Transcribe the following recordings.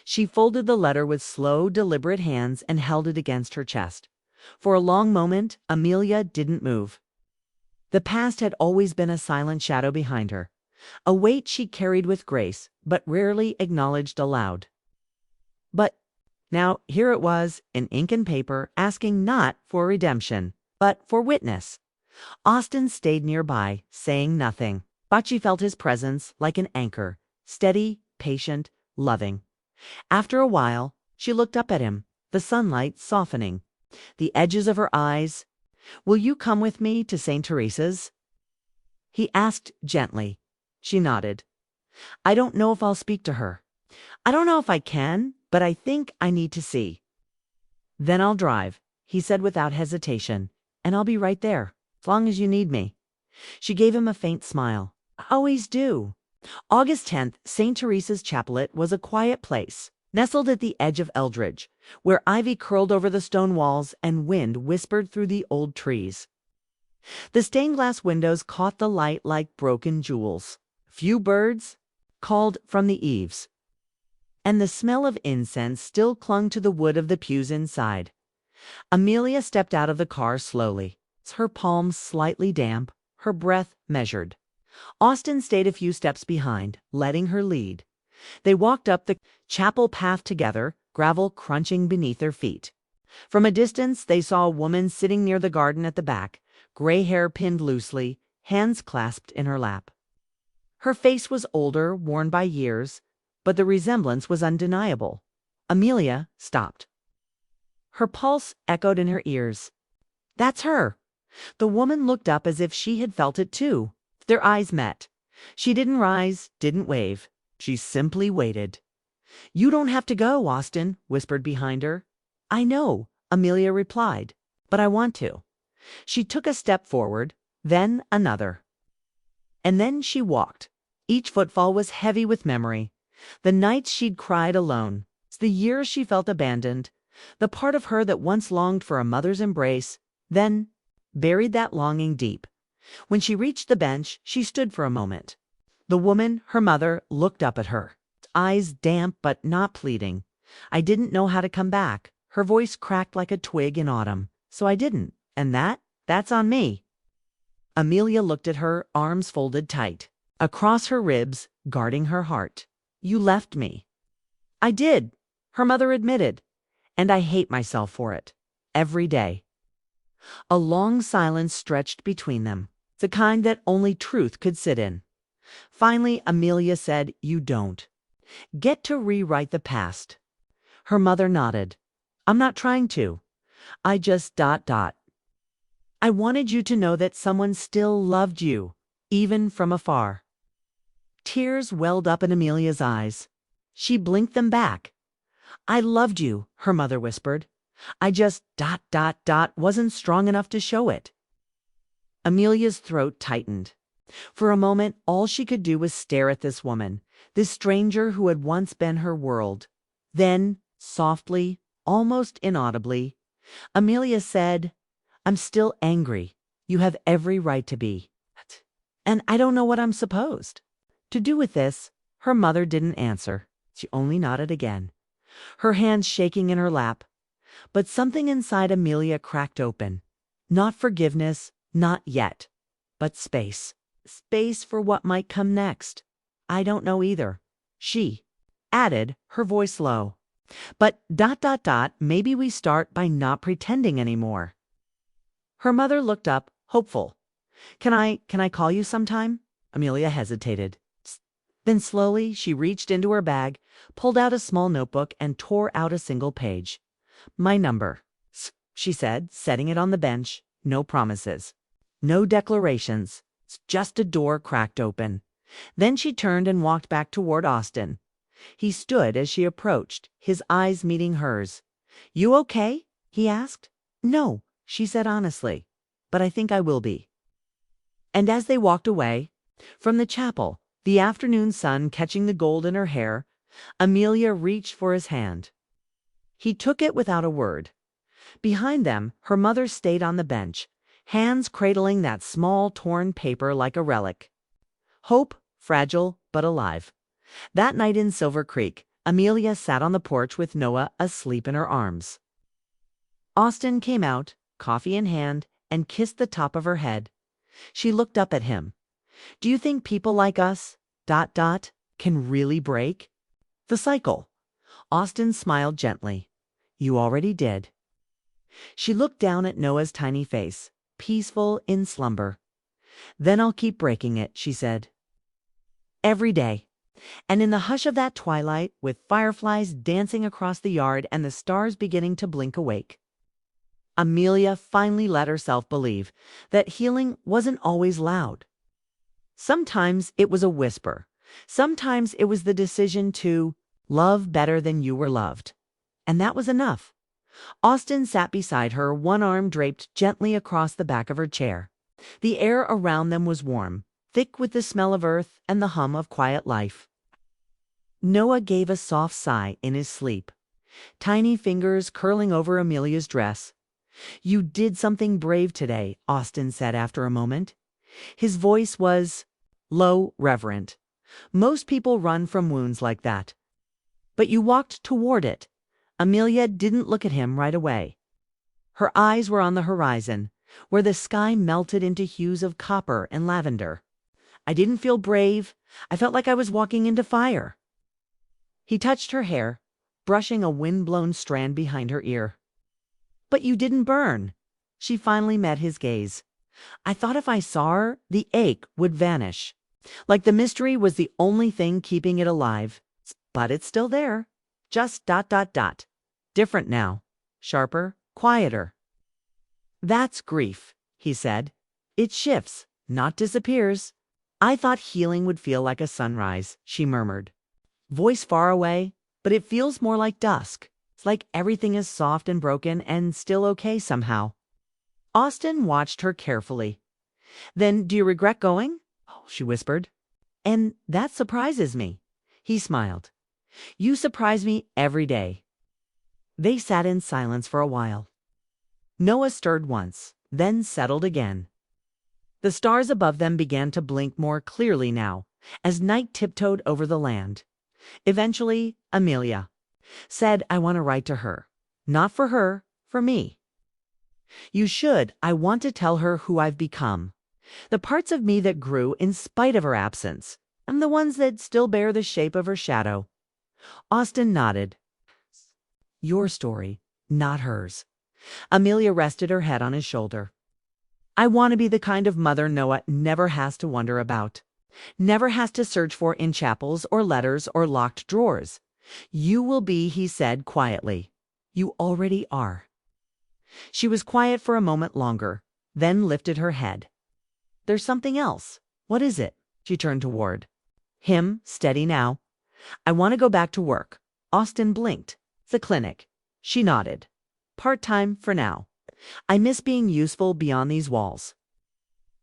She folded the letter with slow, deliberate hands and held it against her chest. For a long moment, Amelia didn't move. The past had always been a silent shadow behind her, a weight she carried with grace, but rarely acknowledged aloud. But now here it was, in ink and paper, asking not for redemption, but for witness. Austin stayed nearby, saying nothing, but she felt his presence like an anchor, steady, patient, loving. After a while, she looked up at him, the sunlight softening the edges of her eyes. "Will you come with me to St. Teresa's?" he asked gently. She nodded. "I don't know if I'll speak to her. I don't know if I can, but I think I need to see." "Then I'll drive," he said without hesitation, "and I'll be right there, as long as you need me." She gave him a faint smile. "I always do." August 10th, St. Teresa's Chaplet was a quiet place, nestled at the edge of Eldridge, where ivy curled over the stone walls and wind whispered through the old trees. The stained glass windows caught the light like broken jewels. Few birds called from the eaves, and the smell of incense still clung to the wood of the pews inside. Amelia stepped out of the car slowly, her palms slightly damp, her breath measured. Austin stayed a few steps behind, letting her lead. They walked up the chapel path together, gravel crunching beneath their feet. From a distance, they saw a woman sitting near the garden at the back, gray hair pinned loosely, hands clasped in her lap. Her face was older, worn by years, but the resemblance was undeniable. Amelia stopped. Her pulse echoed in her ears. "That's her." The woman looked up as if she had felt it too. Their eyes met. She didn't rise, didn't wave. She simply waited. "You don't have to go," Austin whispered behind her. "I know," Amelia replied, "but I want to." She took a step forward, then another. And then she walked. Each footfall was heavy with memory. The nights she'd cried alone, the years she felt abandoned, the part of her that once longed for a mother's embrace, then buried that longing deep. When she reached the bench, she stood for a moment. The woman, her mother, looked up at her, eyes damp but not pleading. "I didn't know how to come back." Her voice cracked like a twig in autumn. "So I didn't, and that's on me." Amelia looked at her, arms folded tight across her ribs, guarding her heart. "You left me." "I did," her mother admitted, "and I hate myself for it. Every day." A long silence stretched between them, the kind that only truth could sit in. Finally, Amelia said, "You don't get to rewrite the past." Her mother nodded. "I'm not trying to. I just ... I wanted you to know that someone still loved you, even from afar." Tears welled up in Amelia's eyes. She blinked them back. "I loved you," her mother whispered. "I just ... wasn't strong enough to show it." Amelia's throat tightened. For a moment, all she could do was stare at this woman, this stranger who had once been her world. Then, softly, almost inaudibly, Amelia said, "I'm still angry. You have every right to be. And I don't know what I'm supposed to do with this." Her mother didn't answer. She only nodded again, her hands shaking in her lap. But something inside Amelia cracked open. Not forgiveness, not yet, but space. Space for what might come next. "I don't know either," she added, her voice low. "But ... maybe we start by not pretending anymore." Her mother looked up, hopeful. Can I call you sometime?" Amelia hesitated. Then slowly she reached into her bag, pulled out a small notebook, and tore out a single page. "My number," she said, setting it on the bench. "No promises. No declarations. Just a door cracked open." Then she turned and walked back toward Austin. He stood as she approached, his eyes meeting hers. "You okay?" he asked. "No," she said honestly, "but I think I will be." And as they walked away from the chapel, the afternoon sun catching the gold in her hair, Amelia reached for his hand. He took it without a word. Behind them, her mother stayed on the bench, hands cradling that small torn paper like a relic. Hope, fragile but alive. That night in Silver Creek, Amelia sat on the porch with Noah asleep in her arms. Austin came out, coffee in hand, and kissed the top of her head. She looked up at him. Do you think people like us, can really break the cycle? Austin smiled gently. You already did. She looked down at Noah's tiny face, peaceful in slumber. Then I'll keep breaking it, she said. Every day. And in the hush of that twilight, with fireflies dancing across the yard and the stars beginning to blink awake, Amelia finally let herself believe that healing wasn't always loud. Sometimes it was a whisper. Sometimes it was the decision to love better than you were loved. And that was enough. Austin sat beside her, one arm draped gently across the back of her chair. The air around them was warm, thick with the smell of earth and the hum of quiet life. Noah gave a soft sigh in his sleep, tiny fingers curling over Amelia's dress. You did something brave today, Austin said after a moment. His voice was low, reverent. Most people run from wounds like that. But you walked toward it. Amelia didn't look at him right away. Her eyes were on the horizon, where the sky melted into hues of copper and lavender. I didn't feel brave. I felt like I was walking into fire. He touched her hair, brushing a wind-blown strand behind her ear. But you didn't burn. She finally met his gaze. I thought if I saw her, the ache would vanish. Like the mystery was the only thing keeping it alive. But it's still there. Just ... Different now. Sharper, quieter. That's grief, he said. It shifts, not disappears. I thought healing would feel like a sunrise, she murmured. Voice far away, but it feels more like dusk. It's like everything is soft and broken and still okay somehow. Austin watched her carefully. Then, do you regret going? Oh, she whispered. And that surprises me. He smiled. You surprise me every day. They sat in silence for a while. Noah stirred once, then settled again. The stars above them began to blink more clearly now, as night tiptoed over the land. Eventually, Amelia said, I want to write to her. Not for her, for me. You should. I want to tell her who I've become. The parts of me that grew in spite of her absence, and the ones that still bear the shape of her shadow. Austin nodded. Your story, not hers. Amelia rested her head on his shoulder. I want to be the kind of mother Noah never has to wonder about. Never has to search for in chapels or letters or locked drawers. You will be, he said quietly. You already are. She was quiet for a moment longer, then lifted her head. There's something else. What is it? She turned toward him, steady now. I want to go back to work. Austin blinked. The clinic. She nodded. Part-time for now. I miss being useful beyond these walls.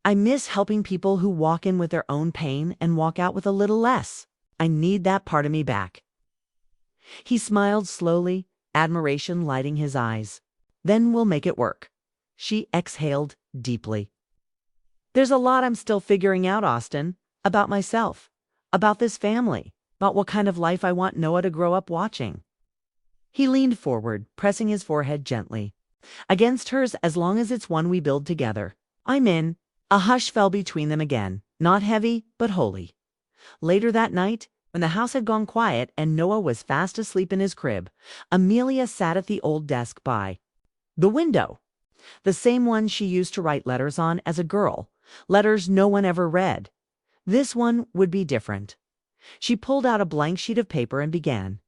I miss helping people who walk in with their own pain and walk out with a little less. I need that part of me back. He smiled slowly, admiration lighting his eyes. Then we'll make it work. She exhaled deeply. There's a lot I'm still figuring out, Austin, about myself, about this family, about what kind of life I want Noah to grow up watching. He leaned forward, pressing his forehead gently against hers. As long as it's one we build together. I'm in. A hush fell between them again, not heavy, but holy. Later that night, when the house had gone quiet and Noah was fast asleep in his crib, Amelia sat at the old desk by the window, the same one she used to write letters on as a girl, letters no one ever read. This one would be different. She pulled out a blank sheet of paper and began.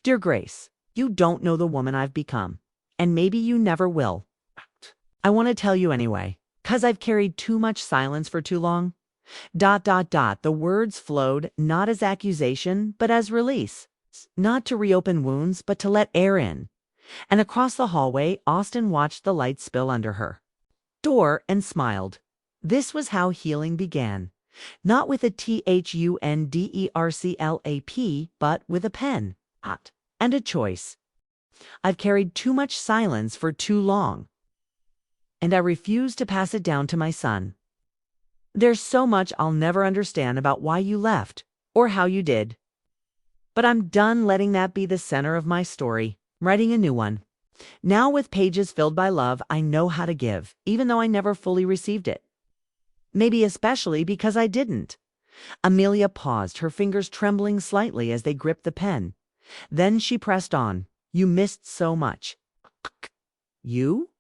Dear Grace, you don't know the woman I've become, and maybe you never will. I want to tell you anyway, 'cause I've carried too much silence for too long. ... The words flowed not as accusation, but as release. Not to reopen wounds, but to let air in. And across the hallway, Austin watched the light spill under her door and smiled. This was how healing began. Not with a THUNDERCLAP, but with a pen. And a choice. I've carried too much silence for too long. And I refuse to pass it down to my son. There's so much I'll never understand about why you left, or how you did. But I'm done letting that be the center of my story. I'm writing a new one. Now with pages filled by love, I know how to give, even though I never fully received it. Maybe especially because I didn't. Amelia paused, her fingers trembling slightly as they gripped the pen. Then she pressed on. You missed so much. You?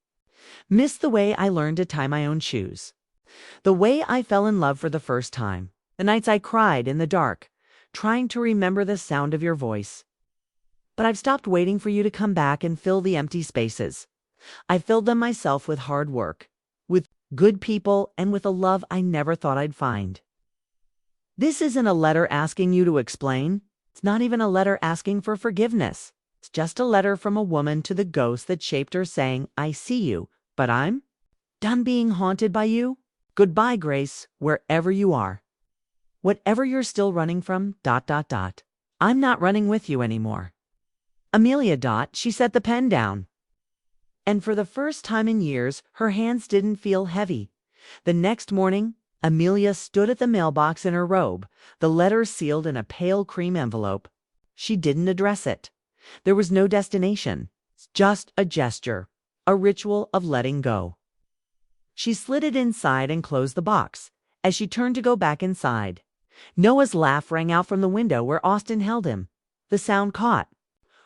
Missed the way I learned to tie my own shoes. The way I fell in love for the first time. The nights I cried in the dark, trying to remember the sound of your voice. But I've stopped waiting for you to come back and fill the empty spaces. I filled them myself with hard work, with good people, and with a love I never thought I'd find. This isn't a letter asking you to explain. It's not even a letter asking for forgiveness. It's just a letter from a woman to the ghost that shaped her saying, I see you, but I'm done being haunted by you. Goodbye, Grace, wherever you are. Whatever you're still running from, ... I'm not running with you anymore. Amelia ... She set the pen down. And for the first time in years, her hands didn't feel heavy. The next morning, Amelia stood at the mailbox in her robe, the letter sealed in a pale cream envelope. She didn't address it. There was no destination, just a gesture, a ritual of letting go. She slid it inside and closed the box. As she turned to go back inside, Noah's laugh rang out from the window where Austin held him. The sound caught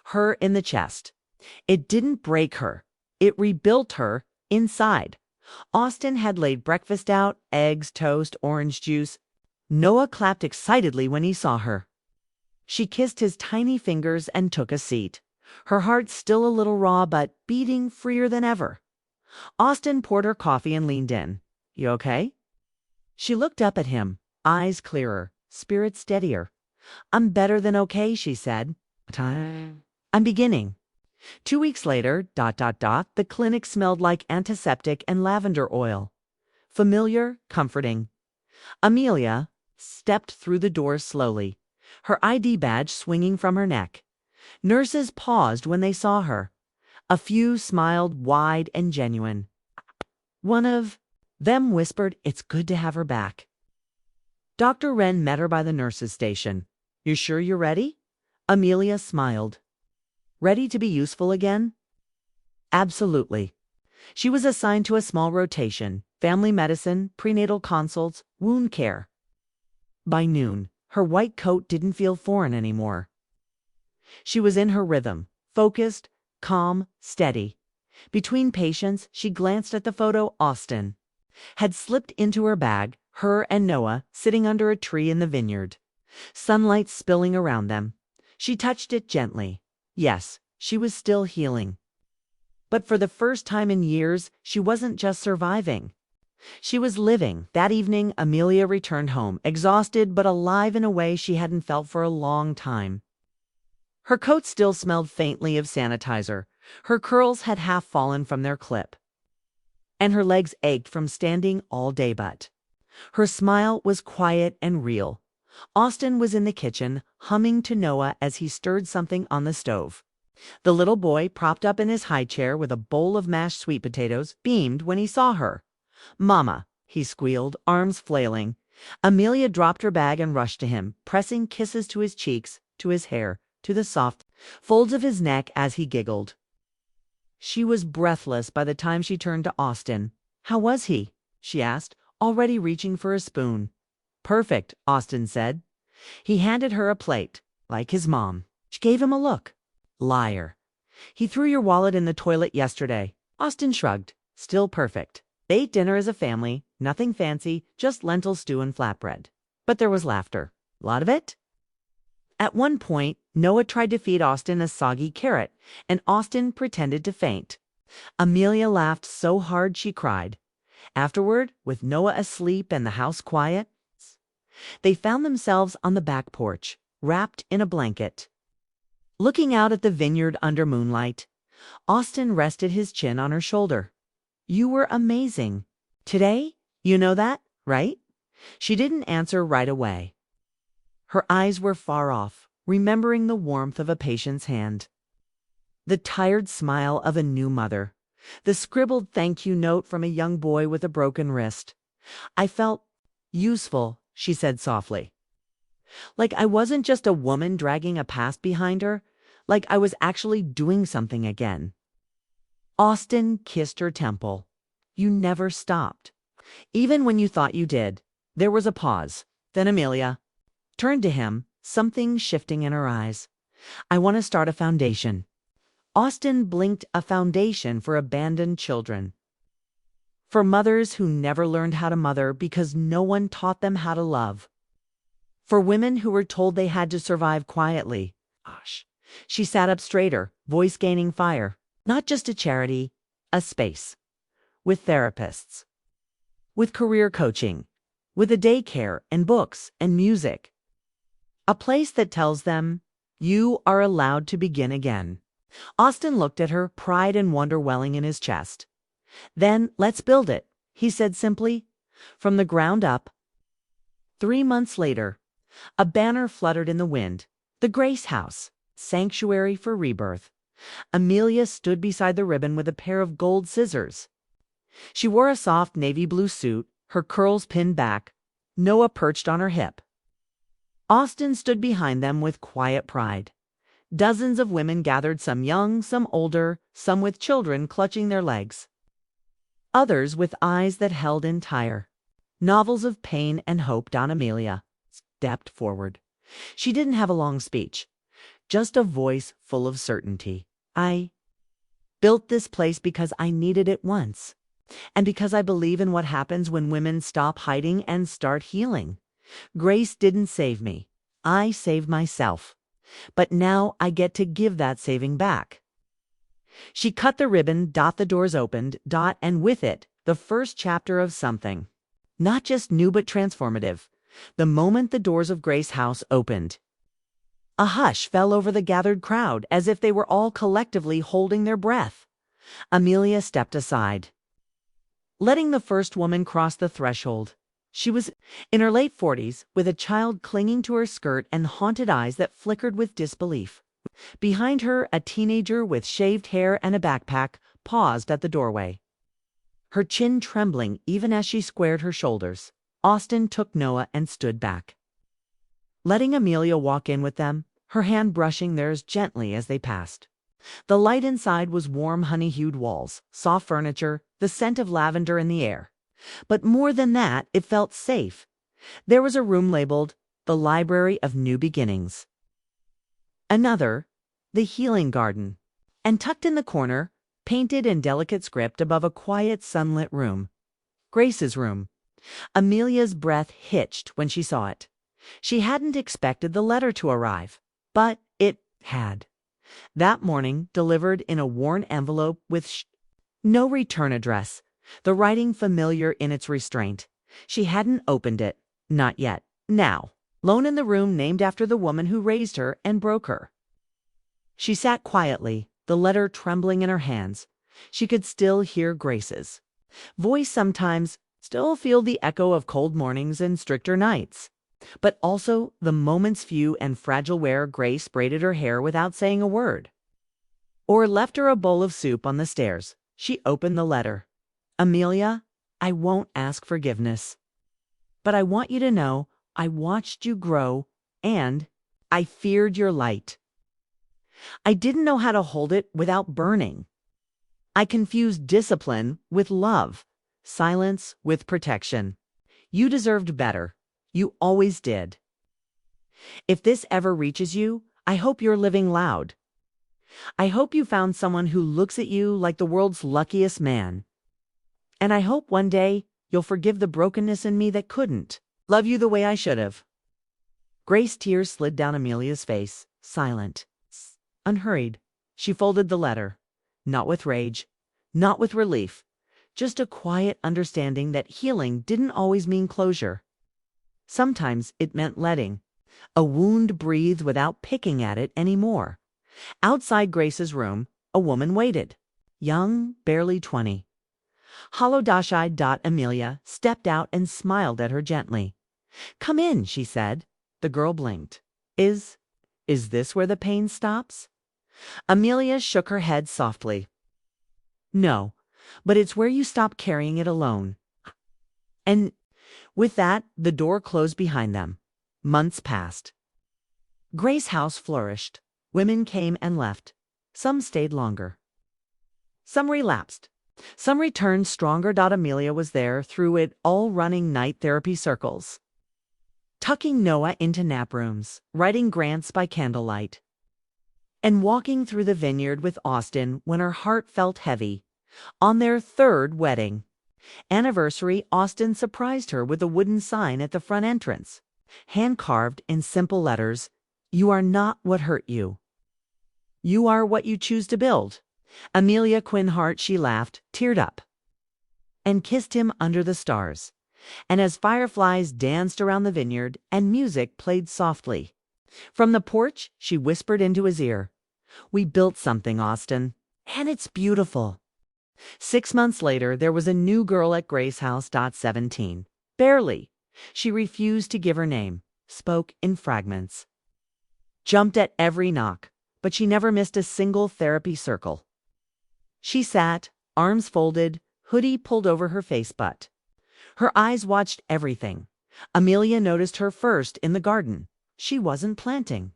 her in the chest. It didn't break her. It rebuilt her inside. Austin had laid breakfast out, eggs, toast, orange juice. Noah clapped excitedly when he saw her. She kissed his tiny fingers and took a seat, her heart still a little raw but beating freer than ever. Austin poured her coffee and leaned in. You okay? She looked up at him, eyes clearer, spirit steadier. I'm better than okay, she said. I'm beginning. 2 weeks later, ... the clinic smelled like antiseptic and lavender oil. Familiar, comforting. Amelia stepped through the door slowly, her ID badge swinging from her neck. Nurses paused when they saw her. A few smiled wide and genuine. One of them whispered, it's good to have her back. Dr. Wren met her by the nurses' station. You sure you're ready? Amelia smiled. Ready to be useful again? Absolutely. She was assigned to a small rotation, family medicine, prenatal consults, wound care. By noon, her white coat didn't feel foreign anymore. She was in her rhythm, focused, calm, steady. Between patients, she glanced at the photo Austin had slipped into her bag, her and Noah sitting under a tree in the vineyard, sunlight spilling around them. She touched it gently. Yes, she was still healing. But for the first time in years, she wasn't just surviving. She was living. That evening, Amelia returned home, exhausted but alive in a way she hadn't felt for a long time. Her coat still smelled faintly of sanitizer. Her curls had half fallen from their clip. And her legs ached from standing all day but. Her smile was quiet and real. Austin was in the kitchen, humming to Noah as he stirred something on the stove. The little boy, propped up in his high chair with a bowl of mashed sweet potatoes, beamed when he saw her. Mama, he squealed, arms flailing. Amelia dropped her bag and rushed to him, pressing kisses to his cheeks, to his hair, to the soft folds of his neck as he giggled. She was breathless by the time she turned to Austin. How was he? She asked, already reaching for a spoon. Perfect, Austin said. He handed her a plate, like his mom. She gave him a look. Liar. He threw your wallet in the toilet yesterday. Austin shrugged. Still perfect. They ate dinner as a family, nothing fancy, just lentil stew and flatbread. But there was laughter. A lot of it? At one point, Noah tried to feed Austin a soggy carrot, and Austin pretended to faint. Amelia laughed so hard she cried. Afterward, with Noah asleep and the house quiet, they found themselves on the back porch, wrapped in a blanket. Looking out at the vineyard under moonlight, Austin rested his chin on her shoulder. You were amazing. Today, you know that, right? She didn't answer right away. Her eyes were far off, remembering the warmth of a patient's hand, the tired smile of a new mother, the scribbled thank you note from a young boy with a broken wrist. I felt useful, she said softly. Like I wasn't just a woman dragging a past behind her, like I was actually doing something again. Austen kissed her temple. You never stopped. Even when you thought you did. There was a pause. Then Amelia turned to him, something shifting in her eyes. I want to start a foundation. Austen blinked. A foundation for abandoned children. For mothers who never learned how to mother because no one taught them how to love. For women who were told they had to survive quietly. Gosh. She sat up straighter, voice gaining fire. Not just a charity, a space. With therapists. With career coaching. With a daycare and books and music. A place that tells them, you are allowed to begin again. Austen looked at her, pride and wonder welling in his chest. Then, let's build it, he said simply, from the ground up. 3 months later, a banner fluttered in the wind. The Grace House, sanctuary for rebirth. Amelia stood beside the ribbon with a pair of gold scissors. She wore a soft navy blue suit, her curls pinned back. Noah perched on her hip. Austen stood behind them with quiet pride. Dozens of women gathered, some young, some older, some with children clutching their legs. Others with eyes that held entire. Novels of pain and hope. Don Amelia stepped forward. She didn't have a long speech, just a voice full of certainty. I built this place because I needed it once, and because I believe in what happens when women stop hiding and start healing. Grace didn't save me. I saved myself. But now I get to give that saving back. She cut the ribbon. The doors opened. And with it, the first chapter of something. Not just new but transformative. The moment the doors of Grace House opened, a hush fell over the gathered crowd, as if they were all collectively holding their breath. Amelia stepped aside, letting the first woman cross the threshold. She was in her late 40s, with a child clinging to her skirt and haunted eyes that flickered with disbelief. Behind her, a teenager with shaved hair and a backpack paused at the doorway, her chin trembling even as she squared her shoulders. Austen took Noah and stood back, letting Amelia walk in with them, her hand brushing theirs gently as they passed. The light inside was warm, honey-hued walls, soft furniture, the scent of lavender in the air. But more than that, it felt safe. There was a room labeled, the Library of New Beginnings. Another, the Healing Garden. And tucked in the corner, painted in delicate script above a quiet, sunlit room, Grace's room. Amelia's breath hitched when she saw it. She hadn't expected the letter to arrive, but it had. That morning, delivered in a worn envelope with no return address, the writing familiar in its restraint. She hadn't opened it. Not yet. Now, lone in the room named after the woman who raised her and broke her. She sat quietly, the letter trembling in her hands. She could still hear Grace's voice sometimes, still feel the echo of cold mornings and stricter nights. But also the moments few and fragile where Grace braided her hair without saying a word, or left her a bowl of soup on the stairs. She opened the letter. Amelia, I won't ask forgiveness, but I want you to know I watched you grow, and I feared your light. I didn't know how to hold it without burning. I confused discipline with love, silence with protection. You deserved better. You always did. If this ever reaches you, I hope you're living loud. I hope you found someone who looks at you like the world's luckiest man. And I hope one day you'll forgive the brokenness in me that couldn't love you the way I should have. Grace tears slid down Amelia's face, silent, unhurried. She folded the letter, not with rage, not with relief, just a quiet understanding that healing didn't always mean closure. Sometimes it meant letting a wound breathe without picking at it anymore. Outside Grace's room, a woman waited, young, barely 20. Hollow-eyed. Amelia stepped out and smiled at her gently. Come in, she said. The girl blinked. Is this where the pain stops? Amelia shook her head softly. No, but it's where you stop carrying it alone. And with that, the door closed behind them. Months passed. Grace House flourished. Women came and left. Some stayed longer. Some relapsed. Some returned stronger. Amelia was there through it all, running night therapy circles, tucking Noah into nap rooms, writing grants by candlelight, and walking through the vineyard with Austin when her heart felt heavy. On their third wedding anniversary, Austin surprised her with a wooden sign at the front entrance, hand-carved in simple letters, "You are not what hurt you. You are what you choose to build." Amelia Quinhart, she laughed, teared up, and kissed him under the stars. And as fireflies danced around the vineyard and music played softly from the porch, she whispered into his ear, "We built something, Austin, and it's beautiful." 6 months later, there was a new girl at Grace House. 17. Barely. She refused to give her name, spoke in fragments, jumped at every knock, but she never missed a single therapy circle. She sat, arms folded, hoodie pulled over her face butt. Her eyes watched everything. Amelia noticed her first in the garden. She wasn't planting.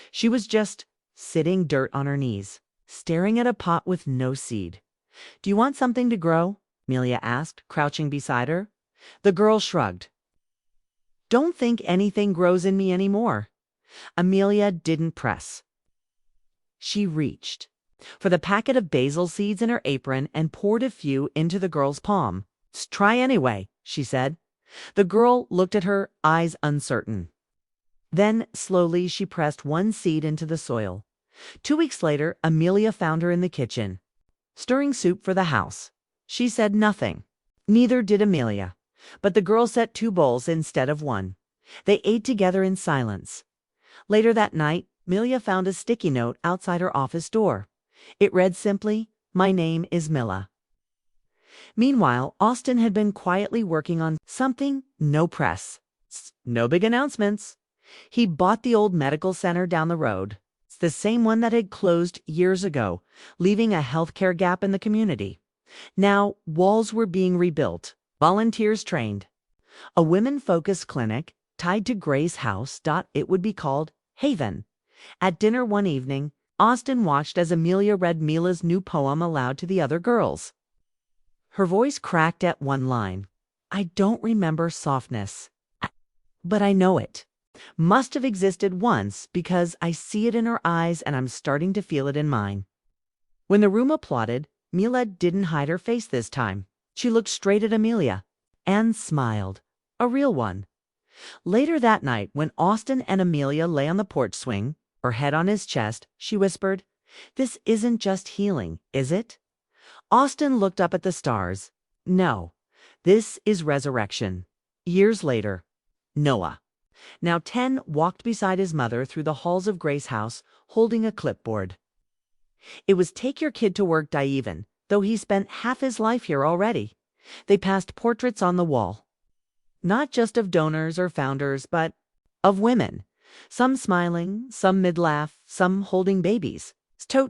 She was just sitting dirt on her knees, staring at a pot with no seed. "Do you want something to grow?" Amelia asked, crouching beside her. The girl shrugged. "Don't think anything grows in me anymore." Amelia didn't press. She reached for the packet of basil seeds in her apron and poured a few into the girl's palm. "Try anyway," she said. The girl looked at her, eyes uncertain. Then, slowly, she pressed one seed into the soil. 2 weeks later, Amelia found her in the kitchen, stirring soup for the house. She said nothing. Neither did Amelia. But the girl set 2 bowls instead of 1. They ate together in silence. Later that night, Amelia found a sticky note outside her office door. It read simply, "My name is Milla." Meanwhile, Austin had been quietly working on something. No press, no big announcements. He bought the old medical center down the road. It's the same one that had closed years ago, leaving a healthcare gap in the community. Now, walls were being rebuilt, volunteers trained. A women-focused clinic tied to Grace House. It would be called Haven. At dinner one evening, Austin watched as Amelia read Mila's new poem aloud to the other girls. Her voice cracked at one line. "I don't remember softness, but I know it. Must have existed once because I see it in her eyes and I'm starting to feel it in mine." When the room applauded, Mila didn't hide her face this time. She looked straight at Amelia and smiled, a real one. Later that night, when Austin and Amelia lay on the porch swing, her head on his chest, she whispered, "This isn't just healing, is it?" Austin looked up at the stars. "No, this is resurrection." Years later, Noah, now 10, walked beside his mother through the halls of Grace House, holding a clipboard. It was "Take your kid to work, Even, though he spent half his life here already." They passed portraits on the wall, not just of donors or founders, but of women. Some smiling, some mid-laugh, some holding babies,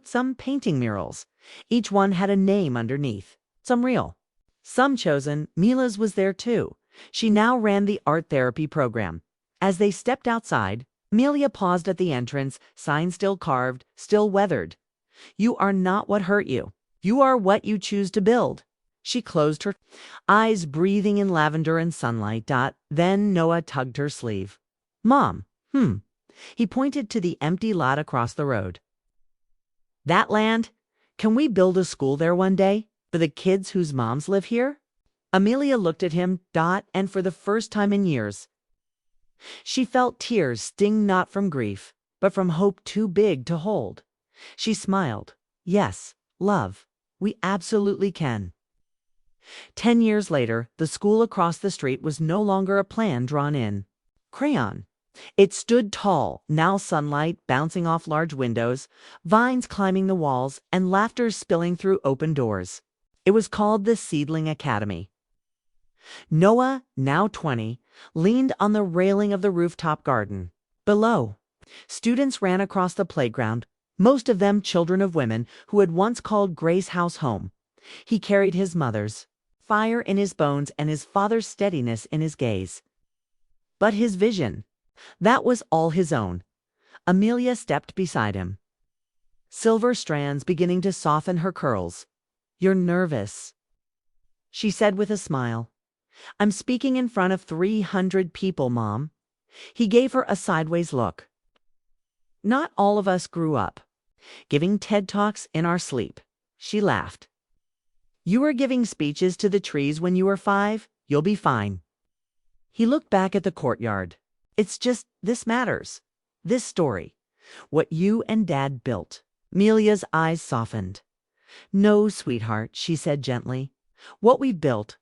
some painting murals. Each one had a name underneath, some real, some chosen. Mila's was there too. She now ran the art therapy program. As they stepped outside, Amelia paused at the entrance, sign still carved, still weathered. "You are not what hurt you. You are what you choose to build." She closed her eyes, breathing in lavender and sunlight. Then Noah tugged her sleeve. "Mom, He pointed to the empty lot across the road. "That land? Can we build a school there one day for the kids whose moms live here?" Amelia looked at him, and for the first time in years, she felt tears sting not from grief, but from hope too big to hold. She smiled. "Yes, love, we absolutely can." 10 years later, the school across the street was no longer a plan drawn in crayon. It stood tall, now sunlight bouncing off large windows, vines climbing the walls, and laughter spilling through open doors. It was called the Seedling Academy. Noah, now 20, leaned on the railing of the rooftop garden. Below, students ran across the playground, most of them children of women who had once called Grace House home. He carried his mother's fire in his bones and his father's steadiness in his gaze. But his vision, That was all his own. Amelia stepped beside him, silver strands beginning to soften her curls. "You're nervous," she said with a smile. "I'm speaking in front of 300 people, Mom." He gave her a sideways look. "Not all of us grew up giving TED Talks in our sleep." She laughed. "You were giving speeches to the trees when you were 5. You'll be fine." He looked back at the courtyard. "It's just this matters. This story. What you and Dad built." Amelia's eyes softened. "No, sweetheart," she said gently. "What we've built,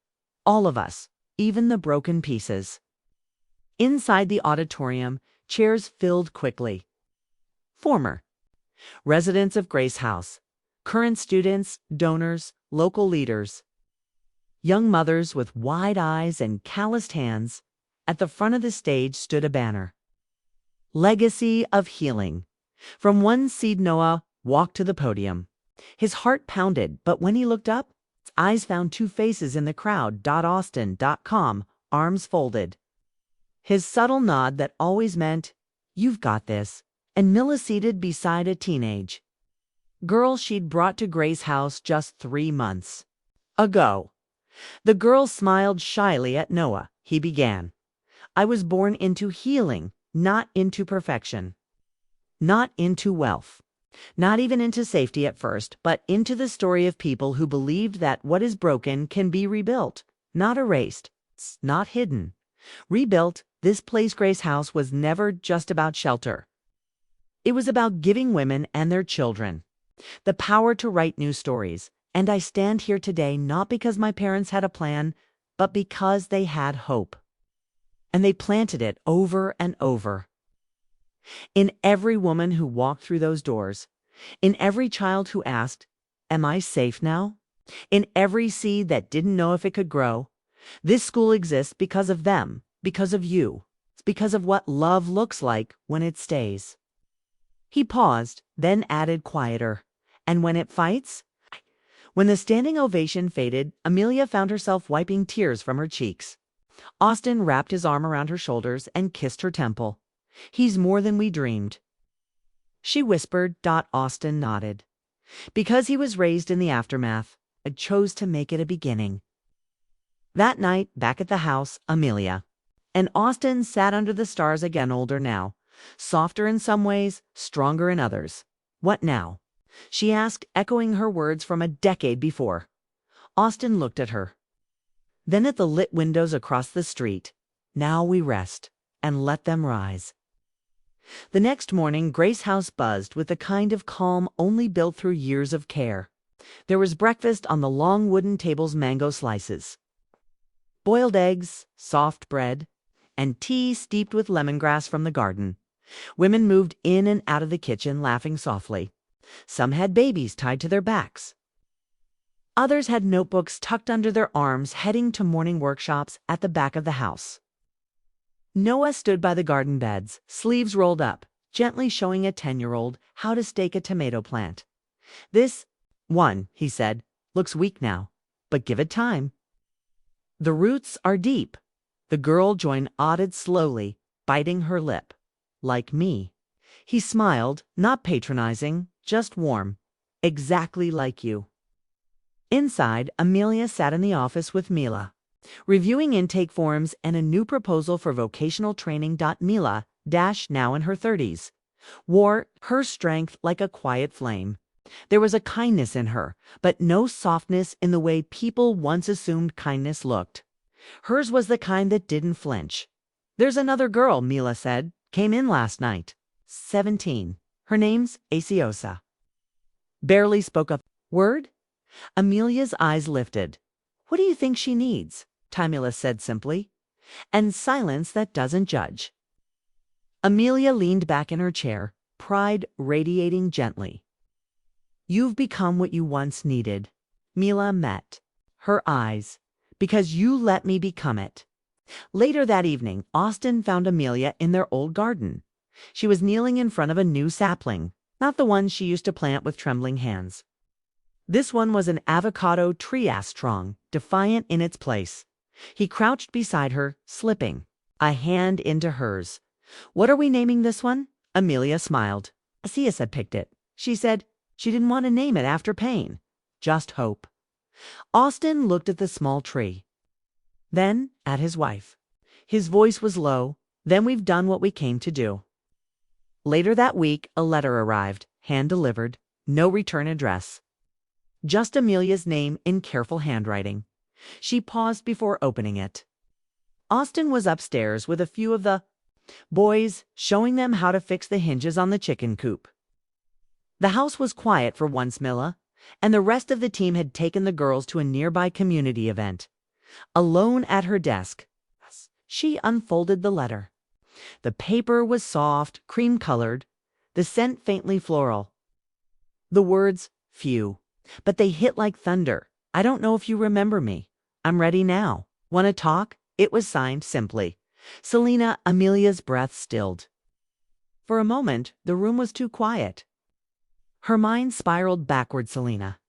all of us, even the broken pieces." Inside the auditorium, chairs filled quickly. Former residents of Grace House, current students, donors, local leaders, young mothers with wide eyes and calloused hands. At the front of the stage stood a banner. "Legacy of Healing." From one seed Noah walked to the podium. His heart pounded, but when he looked up, his eyes found two faces in the crowd. Austin.com, arms folded. His subtle nod that always meant, "You've got this," and Milla seated beside a teenage girl she'd brought to Grace House just 3 months ago. The girl smiled shyly at Noah. He began. "I was born into healing, not into perfection. Not into wealth. Not even into safety at first, but into the story of people who believed that what is broken can be rebuilt, not erased, not hidden. Rebuilt. This place, Grace House, was never just about shelter. It was about giving women and their children the power to write new stories. And I stand here today not because my parents had a plan, but because they had hope. And they planted it over and over. In every woman who walked through those doors, in every child who asked, 'Am I safe now?' In every seed that didn't know if it could grow. This school exists because of them, because of you. It's because of what love looks like when it stays." He paused, then added quieter, "And when it fights?" When the standing ovation faded, Amelia found herself wiping tears from her cheeks. Austin wrapped his arm around her shoulders and kissed her temple. "He's more than we dreamed," she whispered. Austin nodded. "Because he was raised in the aftermath, I chose to make it a beginning." That night, back at the house, Amelia and Austin sat under the stars again, older now, softer in some ways, stronger in others. "What now?" she asked, echoing her words from a decade before. Austin looked at her, then at the lit windows across the street. "Now we rest and let them rise." The next morning, Grace House buzzed with the kind of calm only built through years of care. There was breakfast on the long wooden tables, mango slices, boiled eggs, soft bread, and tea steeped with lemongrass from the garden. Women moved in and out of the kitchen, laughing softly. Some had babies tied to their backs. Others had notebooks tucked under their arms, heading to morning workshops at the back of the house. Noah stood by the garden beds, sleeves rolled up, gently showing a 10-year-old how to stake a tomato plant. "This one," he said, "looks weak now, but give it time. The roots are deep." The girl nodded slowly, biting her lip. "Like me." He smiled, not patronizing, just warm. "Exactly like you." Inside, Amelia sat in the office with Mila, reviewing intake forms and a new proposal for vocational training. Mila, now in her 30s, wore her strength like a quiet flame. There was a kindness in her, but no softness in the way people once assumed kindness looked. Hers was the kind that didn't flinch. "There's another girl," Mila said, "came in last night. 17. Her name's Aciosa. Barely spoke a word." Amelia's eyes lifted. "What do you think she needs?" Mila said simply. "And silence that doesn't judge." Amelia leaned back in her chair, pride radiating gently. "You've become what you once needed." Mila met her eyes. "Because you let me become it." Later that evening, Austin found Amelia in their old garden. She was kneeling in front of a new sapling, not the one she used to plant with trembling hands. This one was an avocado tree, strong, defiant in its place. He crouched beside her, slipping a hand into hers. What are we naming this one? Amelia smiled. Asias had picked it. She said she didn't want to name it after pain. Just hope. Austin looked at the small tree. Then at his wife. His voice was low. Then we've done what we came to do. Later that week, a letter arrived, hand-delivered, no return address. Just Amelia's name in careful handwriting. She paused before opening it. Austin was upstairs with a few of the boys, showing them how to fix the hinges on the chicken coop. The house was quiet for once, Milla, and the rest of the team had taken the girls to a nearby community event. Alone at her desk, she unfolded the letter. The paper was soft, cream-colored, the scent faintly floral. The words, few, but they hit like thunder. I don't know if you remember me. I'm ready now. Want to talk? It was signed simply. Selena. Amelia's breath stilled. For a moment, the room was too quiet. Her mind spiraled backward. Selena,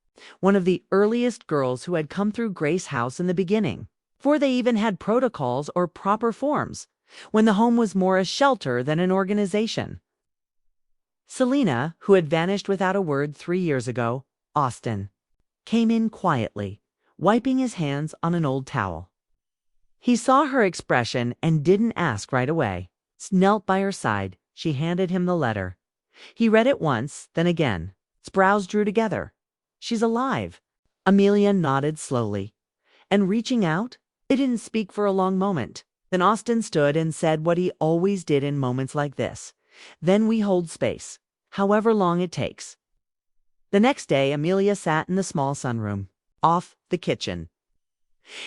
one of the earliest girls who had come through Grace House in the beginning, before they even had protocols or proper forms, when the home was more a shelter than an organization. Selena, who had vanished without a word 3 years ago, Austin, came in quietly, wiping his hands on an old towel. He saw her expression and didn't ask right away. Knelt by her side. She handed him the letter. He read it once, then again. His brows drew together. She's alive. Amelia nodded slowly. And reaching out, they didn't speak for a long moment. Then Austin stood and said what he always did in moments like this. Then we hold space, however long it takes. The next day, Amelia sat in the small sunroom, off the kitchen.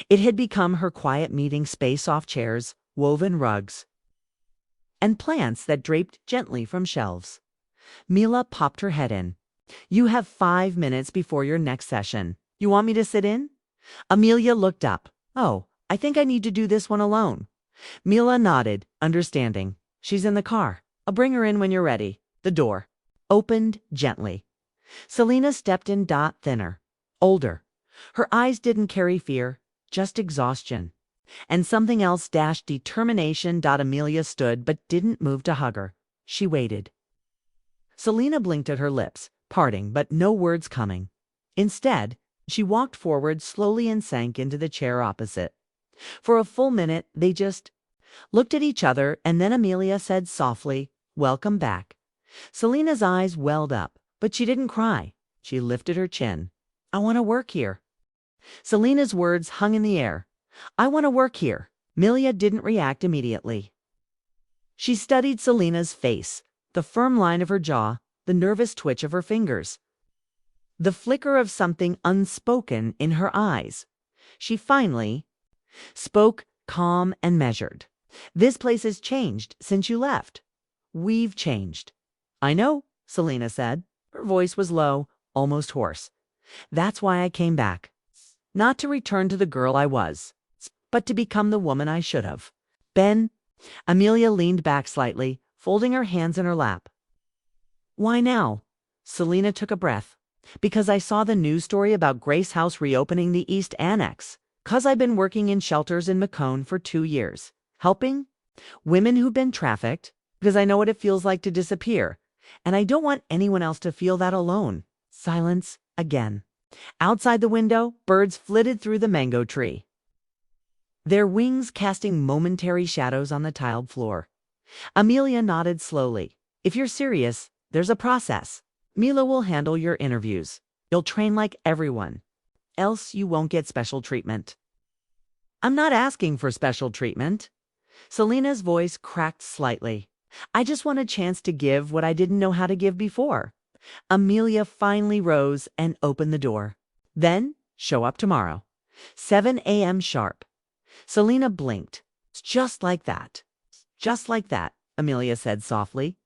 It had become her quiet meeting space, soft chairs, woven rugs, and plants that draped gently from shelves. Mila popped her head in. You have 5 minutes before your next session. You want me to sit in? Amelia looked up. Oh, I think I need to do this one alone. Mila nodded, understanding. She's in the car. I'll bring her in when you're ready. The door opened gently. Selena stepped in. Thinner, older. Her eyes didn't carry fear, just exhaustion. And something else, determination. Amelia stood but didn't move to hug her. She waited. Selena blinked at her lips, parting but no words coming. Instead, she walked forward slowly and sank into the chair opposite. For a full minute, they just looked at each other, and then Amelia said softly, "Welcome back." Selena's eyes welled up, but she didn't cry. She lifted her chin. "I want to work here." Selena's words hung in the air. "I want to work here." Amelia didn't react immediately. She studied Selena's face, the firm line of her jaw, the nervous twitch of her fingers, the flicker of something unspoken in her eyes. She finally spoke, calm and measured. "This place has changed since you left." "We've changed." "I know," Selena said. Her voice was low, almost hoarse. "That's why I came back. Not to return to the girl I was, but to become the woman I should have been." Amelia leaned back slightly, folding her hands in her lap. "Why now?" Selena took a breath. "Because I saw the news story about Grace House reopening the East Annex. 'Cause I've been working in shelters in Macomb for 2 years, helping women who've been trafficked, because I know what it feels like to disappear, and I don't want anyone else to feel that alone." Silence again. Outside the window, birds flitted through the mango tree, their wings casting momentary shadows on the tiled floor. Amelia nodded slowly. "If you're serious, there's a process. Mila will handle your interviews. You'll train like everyone, else you won't get special treatment." "I'm not asking for special treatment." Selena's voice cracked slightly. "I just want a chance to give what I didn't know how to give before." Amelia finally rose and opened the door. "Then, show up tomorrow. 7 a.m. sharp." Selena blinked. Just like that. Just like that," Amelia said softly.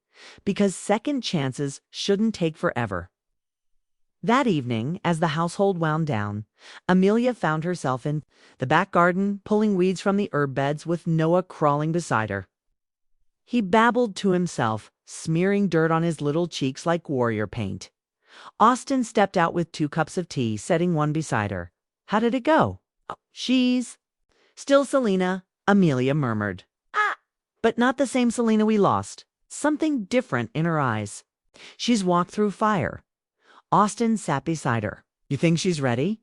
"Because second chances shouldn't take forever." That evening, as the household wound down, Amelia found herself in the back garden, pulling weeds from the herb beds with Noah crawling beside her. He babbled to himself, smearing dirt on his little cheeks like warrior paint. Austin stepped out with 2 cups of tea, setting one beside her. "How did it go?" "Oh, she's..." "Still Selena," Amelia murmured. "Ah!" But not the same Selena we lost. Something different in her eyes. She's walked through fire. Austin sat beside her. You think she's ready?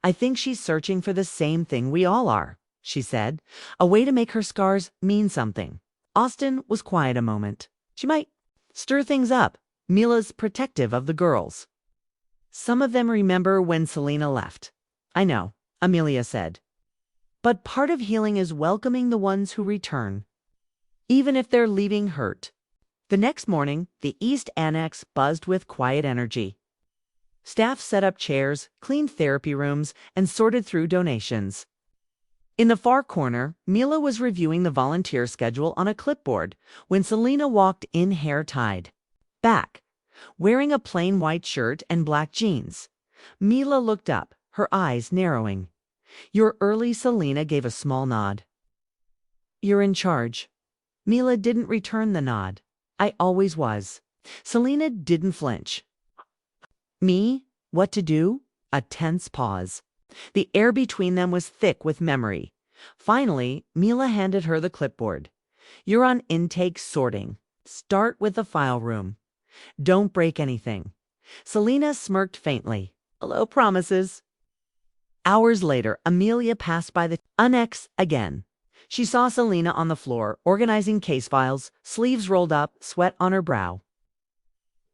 I think she's searching for the same thing we all are, she said, a way to make her scars mean something. Austin was quiet a moment. She might stir things up. Mila's protective of the girls. Some of them remember when Selena left. I know, Amelia said. But part of healing is welcoming the ones who return, even if they're leaving hurt. The next morning, the East Annex buzzed with quiet energy. Staff set up chairs, cleaned therapy rooms, and sorted through donations. In the far corner, Mila was reviewing the volunteer schedule on a clipboard when Selena walked in, hair tied back, wearing a plain white shirt and black jeans. Mila looked up, her eyes narrowing. Your early Selena gave a small nod. You're in charge. Mila didn't return the nod. I always was. Selena didn't flinch. Me? What to do? A tense pause. The air between them was thick with memory. Finally, Mila handed her the clipboard. You're on intake sorting. Start with the file room. Don't break anything. Selena smirked faintly. Hello, promises. Hours later, Amelia passed by the annex again. She saw Selena on the floor, organizing case files, sleeves rolled up, sweat on her brow.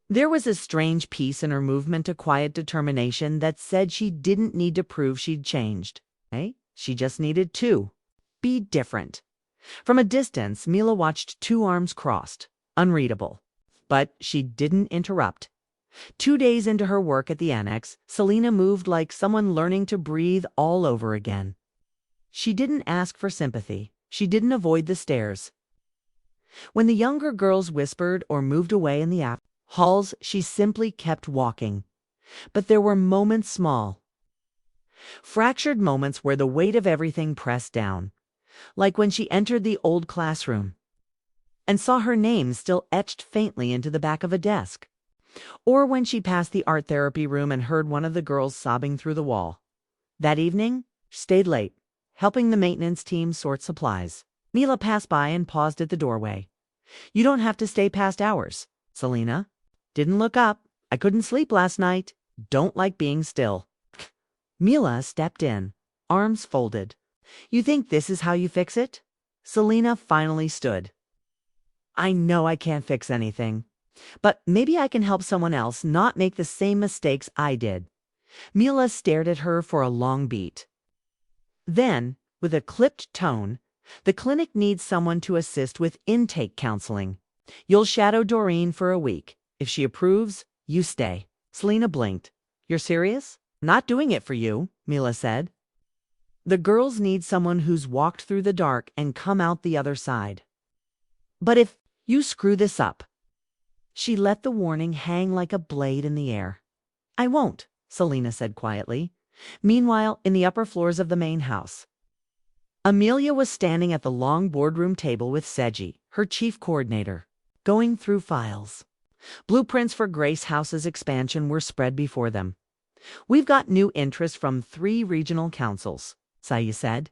There was a strange peace in her movement, a quiet determination that said she didn't need to prove she'd changed. She just needed to be different. From a distance, Mila watched two arms crossed, unreadable. But she didn't interrupt. 2 days into her work at the annex, Selena moved like someone learning to breathe all over again. She didn't ask for sympathy. She didn't avoid the stares. When the younger girls whispered or moved away in the halls, she simply kept walking. But there were moments, small, fractured moments where the weight of everything pressed down. Like when she entered the old classroom and saw her name still etched faintly into the back of a desk. Or when she passed the art therapy room and heard one of the girls sobbing through the wall. That evening, she stayed late, helping the maintenance team sort supplies. Mila passed by and paused at the doorway. You don't have to stay past hours, Selena. Didn't look up. I couldn't sleep last night. Don't like being still. Mila stepped in, arms folded. You think this is how you fix it? Selena finally stood. I know I can't fix anything. But maybe I can help someone else not make the same mistakes I did. Mila stared at her for a long beat. Then, with a clipped tone, the clinic needs someone to assist with intake counseling. You'll shadow Doreen for a week. If she approves, you stay. Selena blinked. You're serious? Not doing it for you, Mila said. The girls need someone who's walked through the dark and come out the other side. But if you screw this up, she let the warning hang like a blade in the air. I won't, Selena said quietly. Meanwhile, in the upper floors of the main house, Amelia was standing at the long boardroom table with Seji, her chief coordinator, going through files. Blueprints for Grace House's expansion were spread before them. We've got new interest from 3 regional councils, Saya said.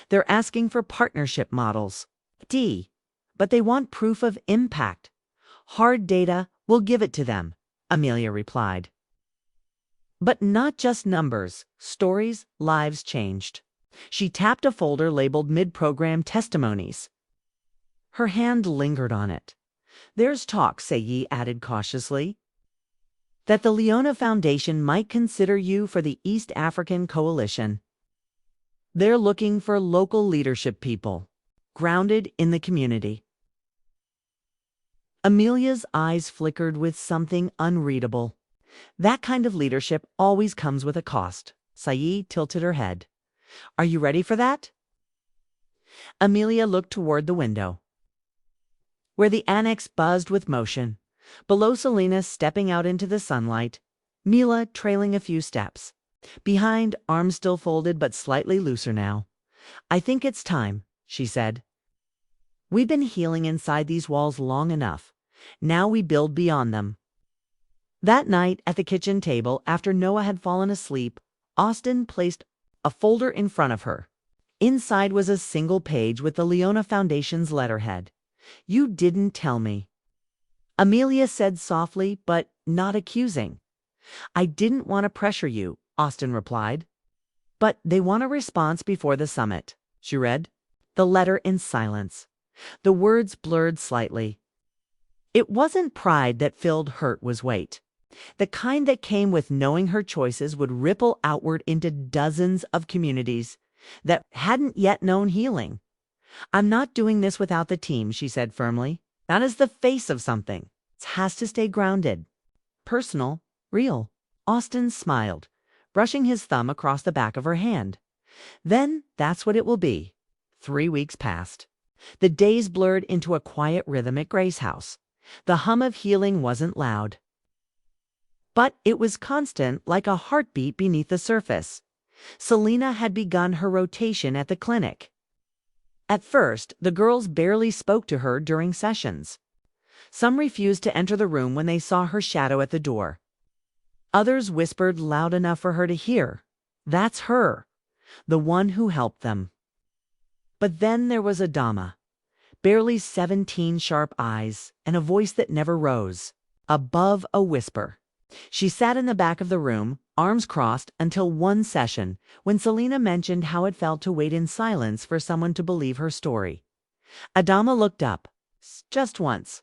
They're asking for partnership models. But they want proof of impact. Hard data, we'll give it to them, Amelia replied. But not just numbers, stories, lives changed. She tapped a folder labeled Mid-Program Testimonies. Her hand lingered on it. There's talk, Sayi added cautiously, that the Leona Foundation might consider you for the East African Coalition. They're looking for local leadership people, grounded in the community. Amelia's eyes flickered with something unreadable. That kind of leadership always comes with a cost. Sayi tilted her head. Are you ready for that? Amelia looked toward the window, where the annex buzzed with motion. Below, Selena stepping out into the sunlight, Mila trailing a few steps. Behind, arms still folded but slightly looser now. I think it's time, she said. We've been healing inside these walls long enough. Now we build beyond them. That night at the kitchen table, after Noah had fallen asleep, Austin placed a folder in front of her. Inside was a single page with the Leona Foundation's letterhead. You didn't tell me. Amelia said softly, but not accusing. I didn't want to pressure you, Austin replied. But they want a response before the summit. She read the letter in silence. The words blurred slightly. It wasn't pride that filled Hurt's weight. The kind that came with knowing her choices would ripple outward into dozens of communities that hadn't yet known healing. I'm not doing this without the team, she said firmly. Not as the face of something. It has to stay grounded. Personal, real. Austin smiled, brushing his thumb across the back of her hand. Then that's what it will be. 3 weeks passed. The days blurred into a quiet rhythm at Grace's house. The hum of healing wasn't loud, but it was constant, like a heartbeat beneath the surface. Selena had begun her rotation at the clinic. At first, the girls barely spoke to her during sessions. Some refused to enter the room when they saw her shadow at the door. Others whispered loud enough for her to hear. That's her, the one who helped them. But then there was Adama. Barely 17 sharp eyes, and a voice that never rose, above a whisper. She sat in the back of the room, arms crossed, until one session, when Selena mentioned how it felt to wait in silence for someone to believe her story. Adama looked up, just once.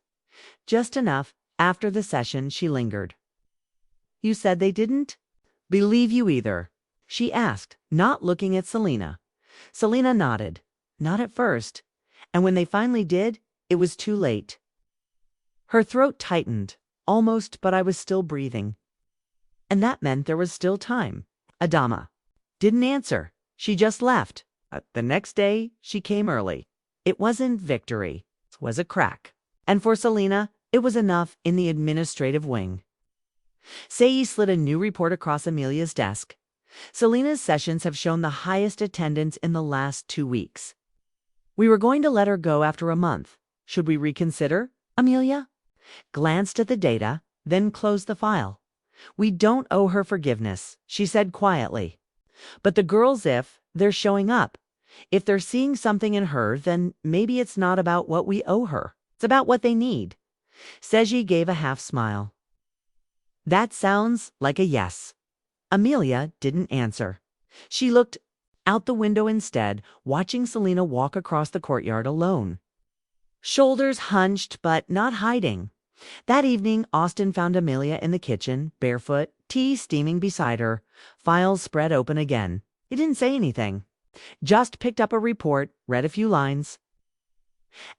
Just enough. After the session, she lingered. You said they didn't believe you either, she asked, not looking at Selena. Selena nodded. Not at first. And when they finally did, it was too late. Her throat tightened, almost, but I was still breathing. And that meant there was still time. Adama didn't answer. She just left. The next day, she came early. It wasn't victory. It was a crack. And for Selena, it was enough in the administrative wing. Sei slid a new report across Amelia's desk. Selena's sessions have shown the highest attendance in the last 2 weeks. We were going to let her go after a month. Should we reconsider? Amelia glanced at the data, then closed the file. We don't owe her forgiveness, she said quietly. But the girls, if they're showing up, if they're seeing something in her, then maybe it's not about what we owe her. It's about what they need. Seji gave a half smile. That sounds like a yes. Amelia didn't answer. She looked out the window instead, watching Selena walk across the courtyard alone. Shoulders hunched, but not hiding. That evening, Austin found Amelia in the kitchen, barefoot, tea steaming beside her, files spread open again. He didn't say anything. Just picked up a report, read a few lines,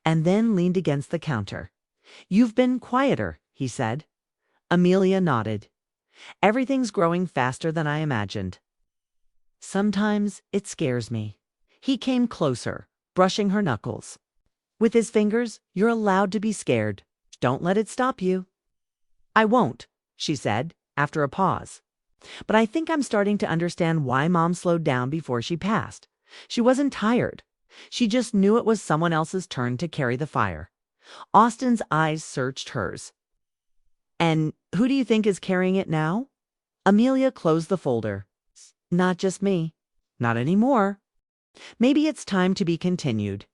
and then leaned against the counter. You've been quieter, he said. Amelia nodded. Everything's growing faster than I imagined. Sometimes it scares me. He came closer, brushing her knuckles. With his fingers, you're allowed to be scared. Don't let it stop you. I won't, she said, after a pause. But I think I'm starting to understand why Mom slowed down before she passed. She wasn't tired. She just knew it was someone else's turn to carry the fire. Austin's eyes searched hers. And who do you think is carrying it now? Amelia closed the folder. Not just me. Not anymore. Maybe it's time to be continued.